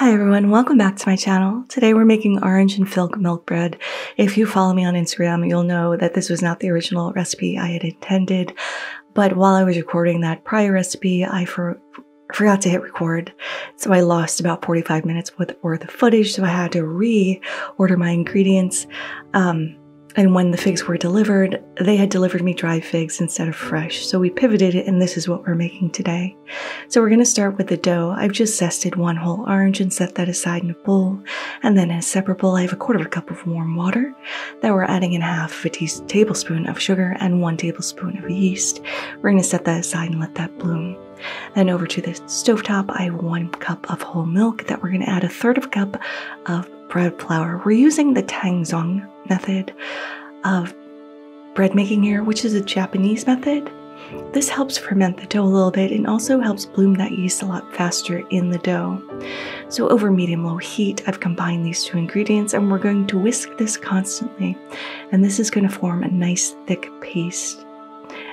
Hi everyone, welcome back to my channel. Today we're making orange and filk milk bread. If you follow me on Instagram, you'll know that this was not the original recipe I had intended, but while I was recording that prior recipe, I forgot to hit record, so I lost about 45 minutes worth of footage, so I had to re-order my ingredients. And when the figs were delivered, they had delivered me dry figs instead of fresh. So we pivoted and this is what we're making today. So we're going to start with the dough. I've just zested one whole orange and set that aside in a bowl. And then in a separate bowl, I have a quarter of a cup of warm water that we're adding in half of a tablespoon of sugar and 1 tablespoon of yeast. We're going to set that aside and let that bloom. Then over to the stovetop, I have 1 cup of whole milk that we're going to add a third of a cup of bread flour. We're using the Tangzong method of bread making here, which is a Japanese method. This helps ferment the dough a little bit and also helps bloom that yeast a lot faster in the dough. So over medium-low heat, I've combined these 2 ingredients and we're going to whisk this constantly. And this is going to form a nice thick paste.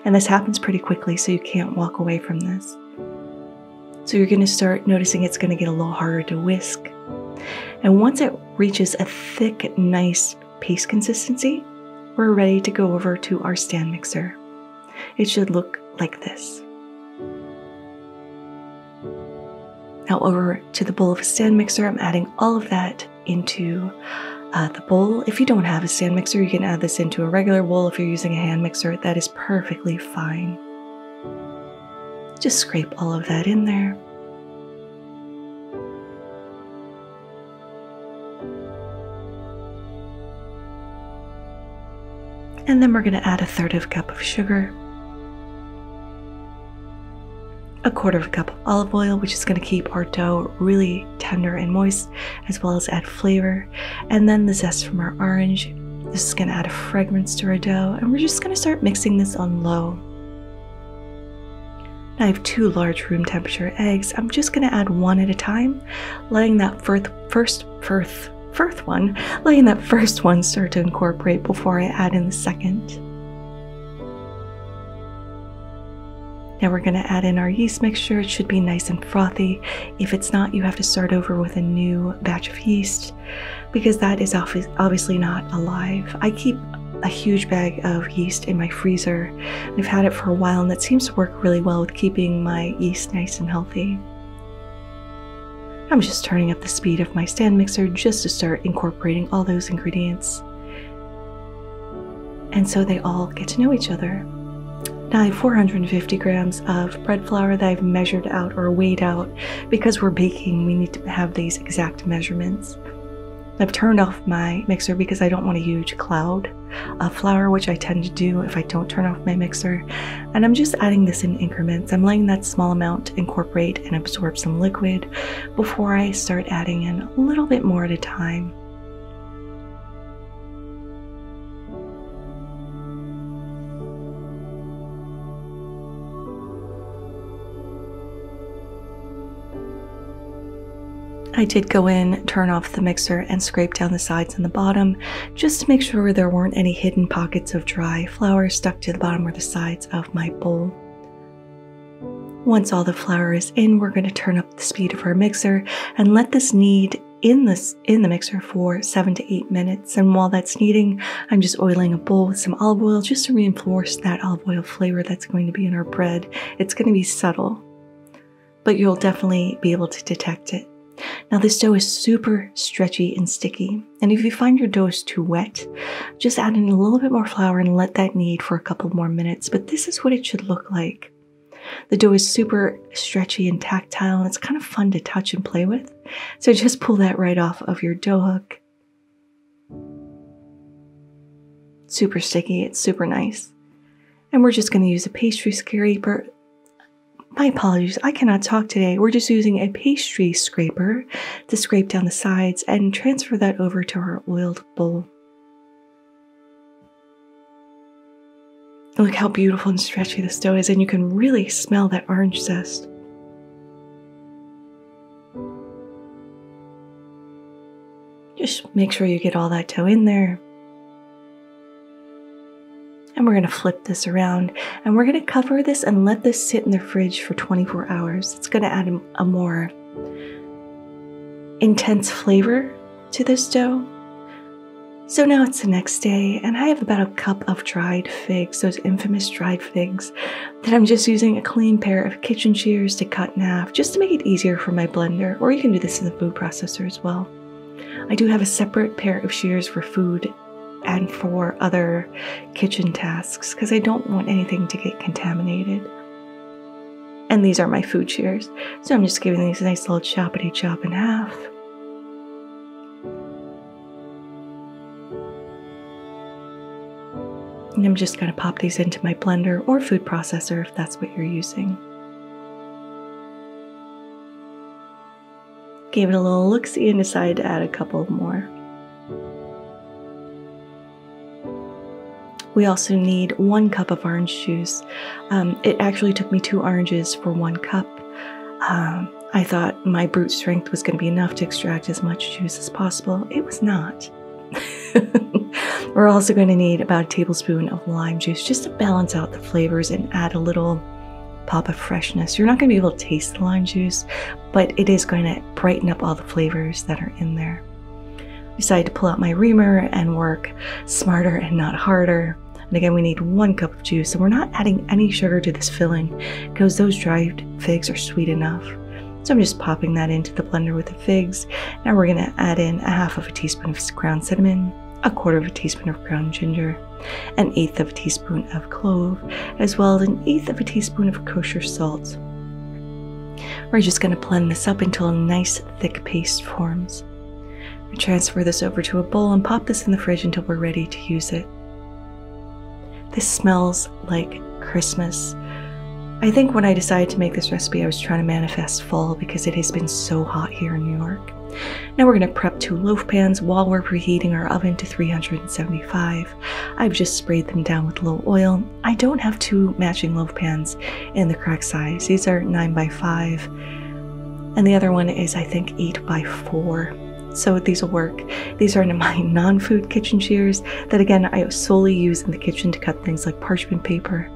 And this happens pretty quickly, so you can't walk away from this. So you're going to start noticing it's going to get a little harder to whisk. And once it reaches a thick, nice paste consistency, we're ready to go over to our stand mixer. It should look like this. Now over to the bowl of a stand mixer, I'm adding all of that into the bowl. If you don't have a stand mixer, you can add this into a regular bowl. If you're using a hand mixer, that is perfectly fine. Just scrape all of that in there. And then we're going to add a third of a cup of sugar, a quarter of a cup of olive oil, which is going to keep our dough really tender and moist, as well as add flavor, and then the zest from our orange. This is going to add a fragrance to our dough, and we're just going to start mixing this on low. Now I have 2 large room temperature eggs. I'm just going to add 1 at a time, letting that first one start to incorporate before I add in the second. Now we're going to add in our yeast mixture. It should be nice and frothy. If it's not, you have to start over with a new batch of yeast because that is obviously not alive. I keep a huge bag of yeast in my freezer. I've had it for a while and that seems to work really well with keeping my yeast nice and healthy. I'm just turning up the speed of my stand mixer just to start incorporating all those ingredients. And so they all get to know each other. Now I have 450 grams of bread flour that I've measured out or weighed out. Because we're baking, we need to have these exact measurements. I've turned off my mixer because I don't want a huge cloud of flour, which I tend to do if I don't turn off my mixer. And I'm just adding this in increments. I'm letting that small amount incorporate and absorb some liquid before I start adding in a little bit more at a time. I did go in, turn off the mixer, and scrape down the sides and the bottom just to make sure there weren't any hidden pockets of dry flour stuck to the bottom or the sides of my bowl. Once all the flour is in, we're going to turn up the speed of our mixer and let this knead in the mixer for 7 to 8 minutes. And while that's kneading, I'm just oiling a bowl with some olive oil just to reinforce that olive oil flavor that's going to be in our bread. It's going to be subtle, but you'll definitely be able to detect it. Now this dough is super stretchy and sticky, and if you find your dough is too wet, just add in a little bit more flour and let that knead for a couple more minutes, but this is what it should look like. The dough is super stretchy and tactile, and it's kind of fun to touch and play with, so just pull that right off of your dough hook. Super sticky, it's super nice. And we're just going to use a pastry scraper. My apologies, I cannot talk today. We're just using a pastry scraper to scrape down the sides and transfer that over to our oiled bowl. Look how beautiful and stretchy this dough is, and you can really smell that orange zest. Just make sure you get all that dough in there. And we're going to flip this around and we're going to cover this and let this sit in the fridge for 24 hours. It's going to add a more intense flavor to this dough. So now it's the next day, and I have about a cup of dried figs, those infamous dried figs, that I'm just using a clean pair of kitchen shears to cut in half, just to make it easier for my blender, or you can do this in the food processor as well. I do have a separate pair of shears for food and for other kitchen tasks, because I don't want anything to get contaminated. And these are my food shears, so I'm just giving these a nice little choppity chop in half. And I'm just going to pop these into my blender or food processor if that's what you're using. Gave it a little look-see and decided to add a couple more. We also need 1 cup of orange juice. It actually took me 2 oranges for 1 cup. I thought my brute strength was going to be enough to extract as much juice as possible. It was not. We're also going to need about a tablespoon of lime juice just to balance out the flavors and add a little pop of freshness. You're not going to be able to taste the lime juice, but it is going to brighten up all the flavors that are in there. I decided to pull out my reamer and work smarter and not harder. And again, we need 1 cup of juice, and we're not adding any sugar to this filling because those dried figs are sweet enough. So I'm just popping that into the blender with the figs. Now we're going to add in a half of a teaspoon of ground cinnamon, a quarter of a teaspoon of ground ginger, an eighth of a teaspoon of clove, as well as an eighth of a teaspoon of kosher salt. We're just going to blend this up until a nice thick paste forms. We transfer this over to a bowl and pop this in the fridge until we're ready to use it. This smells like Christmas. I think when I decided to make this recipe, I was trying to manifest fall because it has been so hot here in New York. Now we're going to prep 2 loaf pans while we're preheating our oven to 375. I've just sprayed them down with low oil. I don't have 2 matching loaf pans in the correct size. These are 9 by 5, and the other one is, I think, 8 by 4. So these will work. These are my non-food kitchen shears that, again, I solely use in the kitchen to cut things like parchment paper.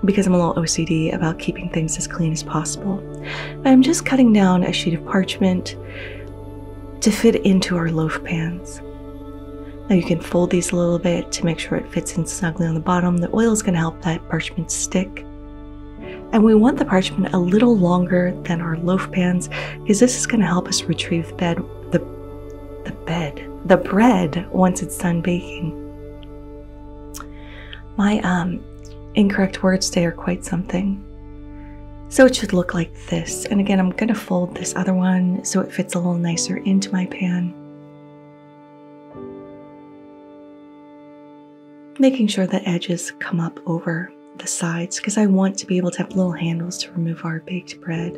Because I'm a little OCD about keeping things as clean as possible. But I'm just cutting down a sheet of parchment to fit into our loaf pans. Now you can fold these a little bit to make sure it fits in snugly on the bottom. The oil is going to help that parchment stick. And we want the parchment a little longer than our loaf pans because this is going to help us retrieve the bread once it's done baking. My incorrect words today are quite something. So it should look like this. And again, I'm going to fold this other one so it fits a little nicer into my pan. Making sure the edges come up over the sides because I want to be able to have little handles to remove our baked bread.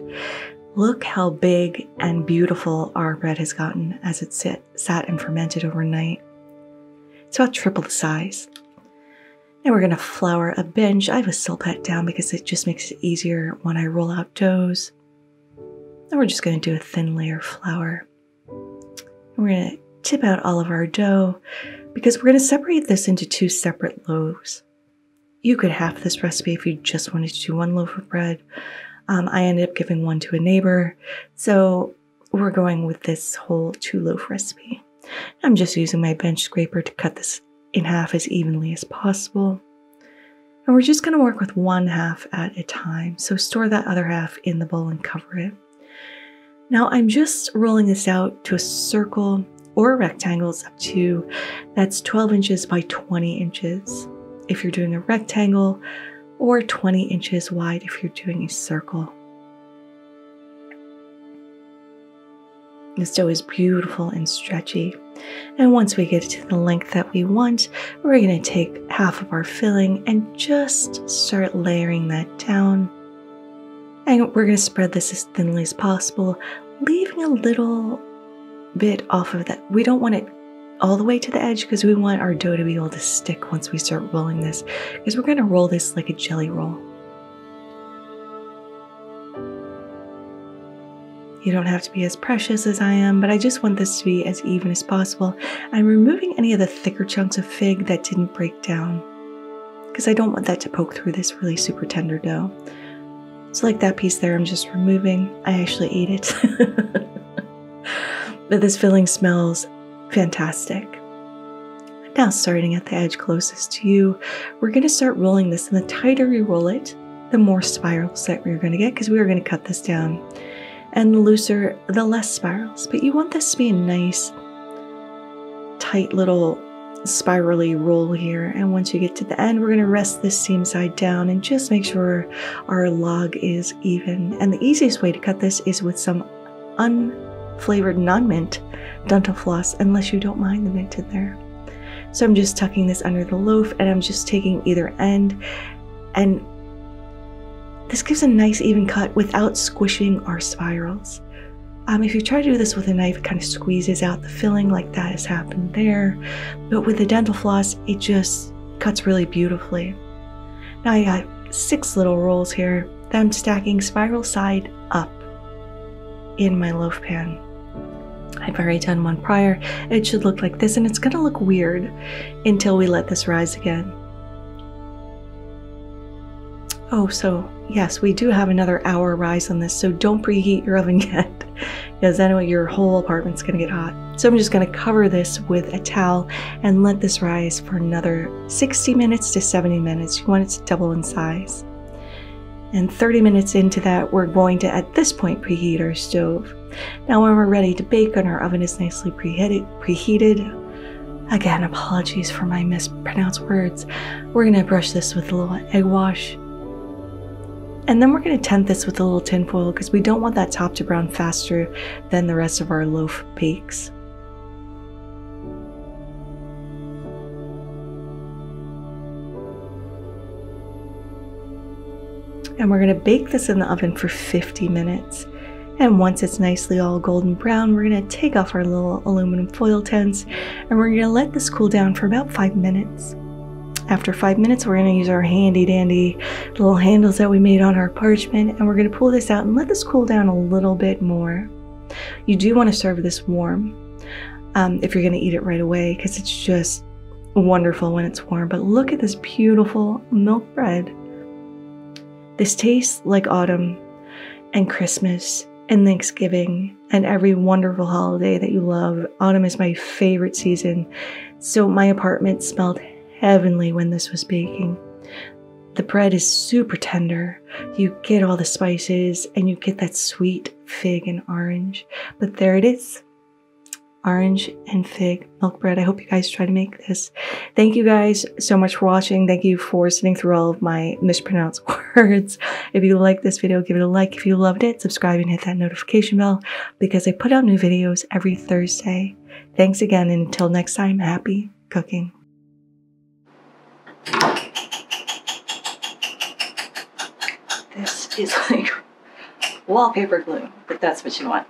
Look how big and beautiful our bread has gotten as it sat and fermented overnight. It's about triple the size. Now we're going to flour a bench. I have a silpat down because it just makes it easier when I roll out doughs. And we're just going to do a thin layer of flour. We're going to tip out all of our dough because we're going to separate this into 2 separate loaves. You could half this recipe if you just wanted to do 1 loaf of bread. I ended up giving 1 to a neighbor, so we're going with this whole 2-loaf recipe. I'm just using my bench scraper to cut this in half as evenly as possible. And we're just going to work with 1 half at a time, so store that other half in the bowl and cover it. Now I'm just rolling this out to a circle or a rectangle. It's up to, that's 12 inches by 20 inches if you're doing a rectangle, or 20 inches wide if you're doing a circle. This dough is beautiful and stretchy. And once we get to the length that we want, we're going to take half of our filling and just start layering that down. And we're going to spread this as thinly as possible, leaving a little bit off of that. We don't want it all the way to the edge because we want our dough to be able to stick once we start rolling this, because we're going to roll this like a jelly roll. You don't have to be as precious as I am, but I just want this to be as even as possible. I'm removing any of the thicker chunks of fig that didn't break down because I don't want that to poke through this really super tender dough. So like that piece there, I'm just removing. I actually ate it. But this filling smells fantastic. Now, starting at the edge closest to you, we're going to start rolling this. And the tighter you roll it, the more spirals that we're going to get, because we are going to cut this down. And the looser, the less spirals. But you want this to be a nice, tight little spirally roll here. And once you get to the end, we're going to rest this seam side down and just make sure our log is even. And the easiest way to cut this is with some unflavored non-mint dental floss, unless you don't mind the mint in there. So I'm just tucking this under the loaf, and I'm just taking either end, and this gives a nice even cut without squishing our spirals. If you try to do this with a knife, it kind of squeezes out the filling like that has happened there. But with the dental floss, it just cuts really beautifully. Now I got 6 little rolls here that I'm stacking spiral side up in my loaf pan. I've already done one prior. It should look like this, and it's going to look weird until we let this rise again. Oh, so yes, we do have another hour rise on this, so don't preheat your oven yet, because then your whole apartment's going to get hot. So I'm just going to cover this with a towel and let this rise for another 60 minutes to 70 minutes. You want it to double in size. And 30 minutes into that, we're going to, at this point, preheat our stove. Now when we're ready to bake and our oven is nicely preheated, again, apologies for my mispronounced words, we're going to brush this with a little egg wash. And then we're going to tent this with a little tin foil, because we don't want that top to brown faster than the rest of our loaf bakes. And we're going to bake this in the oven for 50 minutes. And once it's nicely all golden brown, we're going to take off our little aluminum foil tins, and we're going to let this cool down for about 5 minutes. After 5 minutes, we're going to use our handy dandy little handles that we made on our parchment, and we're going to pull this out and let this cool down a little bit more. You do want to serve this warm if you're going to eat it right away, because it's just wonderful when it's warm. But look at this beautiful milk bread. This tastes like autumn and Christmas and Thanksgiving and every wonderful holiday that you love. Autumn is my favorite season, so my apartment smelled heavenly when this was baking. The bread is super tender. You get all the spices and you get that sweet fig and orange. But there it is. Orange and fig milk bread. I hope you guys try to make this. Thank you guys so much for watching. Thank you for sitting through all of my mispronounced words. If you liked this video, give it a like. If you loved it, subscribe and hit that notification bell, because I put out new videos every Thursday. Thanks again, and until next time, happy cooking. This is like wallpaper glue, but that's what you want.